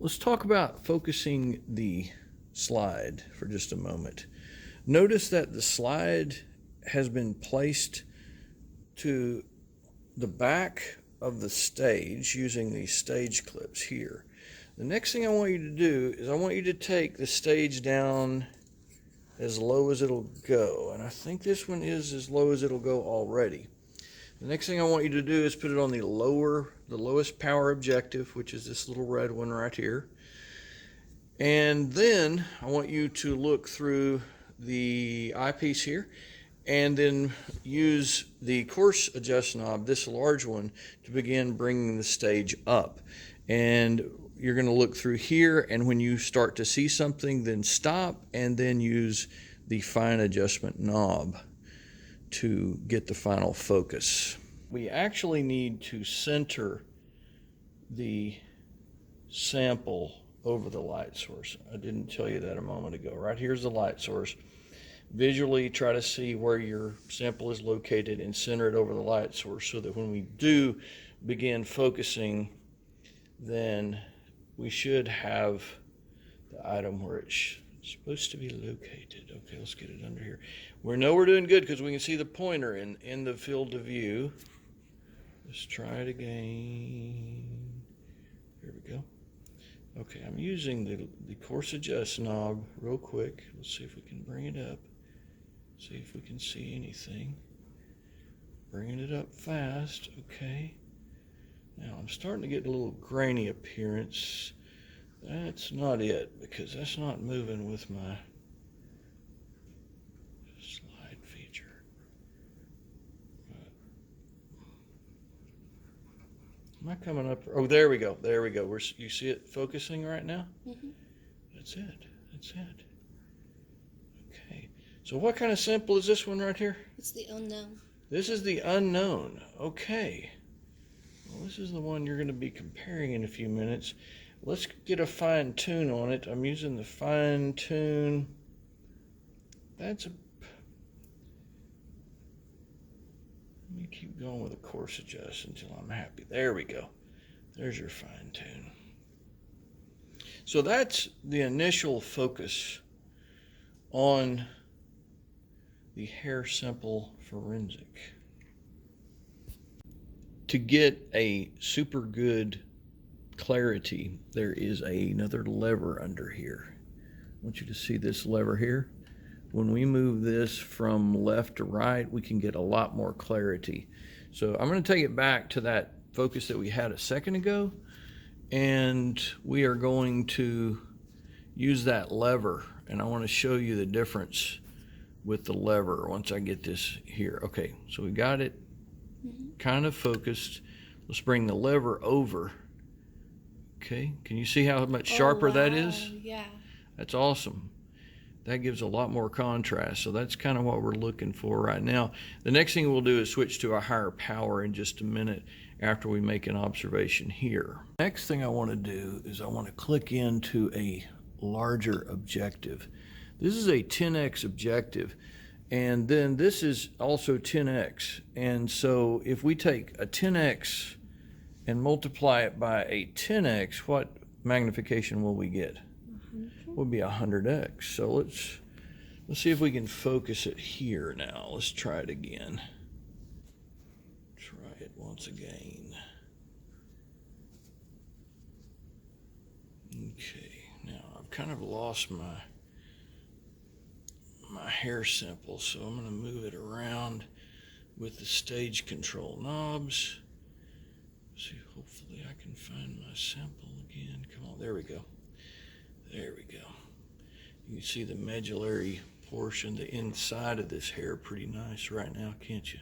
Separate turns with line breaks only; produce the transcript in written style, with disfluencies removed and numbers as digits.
Let's talk about focusing the slide for just a moment. Notice that the slide has been placed to the back of the stage using these stage clips here. The next thing I want you to do is I want you to take the stage down as low as it'll go. And I think this one is as low as it'll go already. The next thing I want you to do is put it on the lowest power objective, which is this little red one right here. And then I want you to look through the eyepiece here and then use the course adjust knob, this large one, to begin bringing the stage up. And you're going to look through here, and when you start to see something, then stop and then use the fine adjustment knob to get the final focus. We actually need to center the sample over the light source. I didn't tell you that a moment ago. Right here's the light source. Visually try to see where your sample is located and center it over the light source so that when we do begin focusing, then we should have the item where it's supposed to be located. Okay, let's get it under here. We know we're doing good because we can see the pointer in the field of view. Let's try it again. There we go. Okay, I'm using the course adjust knob real quick. Let's see if we can bring it up. See if we can see anything. Bringing it up fast. Okay. Now I'm starting to get a little grainy appearance. That's not it, because that's not moving with my slide feature. Am I coming up? Oh, there we go. There we go. You see it focusing right now? Mm-hmm. That's it. That's it. Okay. So what kind of sample is this one right here?
It's the unknown.
This is the unknown. Okay. Well, this is the one you're going to be comparing in a few minutes. Let's get a fine tune on it. I'm using the fine tune. Let me keep going with the course adjust until I'm happy. There we go. There's your fine tune. So that's the initial focus on the hair sample forensic. To get a super good clarity, there is another lever under here. I want you to see this lever here. When we move this from left to right, we can get a lot more clarity. So I'm going to take it back to that focus that we had a second ago, and we are going to use that lever, and I want to show you the difference with the lever once I get this here. Okay, so we got it kind of focused. Let's bring the lever over. Okay, can you see how much sharper that is?
Yeah.
That's awesome. That gives a lot more contrast. So that's kind of what we're looking for right now. The next thing we'll do is switch to a higher power in just a minute after we make an observation here. Next thing I want to do is I want to click into a larger objective. This is a 10x objective, and then this is also 10x. And so if we take a 10x and multiply it by a 10x, what magnification will we get? Will be 100x. So let's see if we can focus it here now. Let's try it again. Try it once again. Okay, now I've kind of lost my hair sample, so I'm going to move it around with the stage control knobs. See, hopefully I can find my sample again. Come on, there we go. There we go. You can see the medullary portion, the inside of this hair, pretty nice right now, can't you?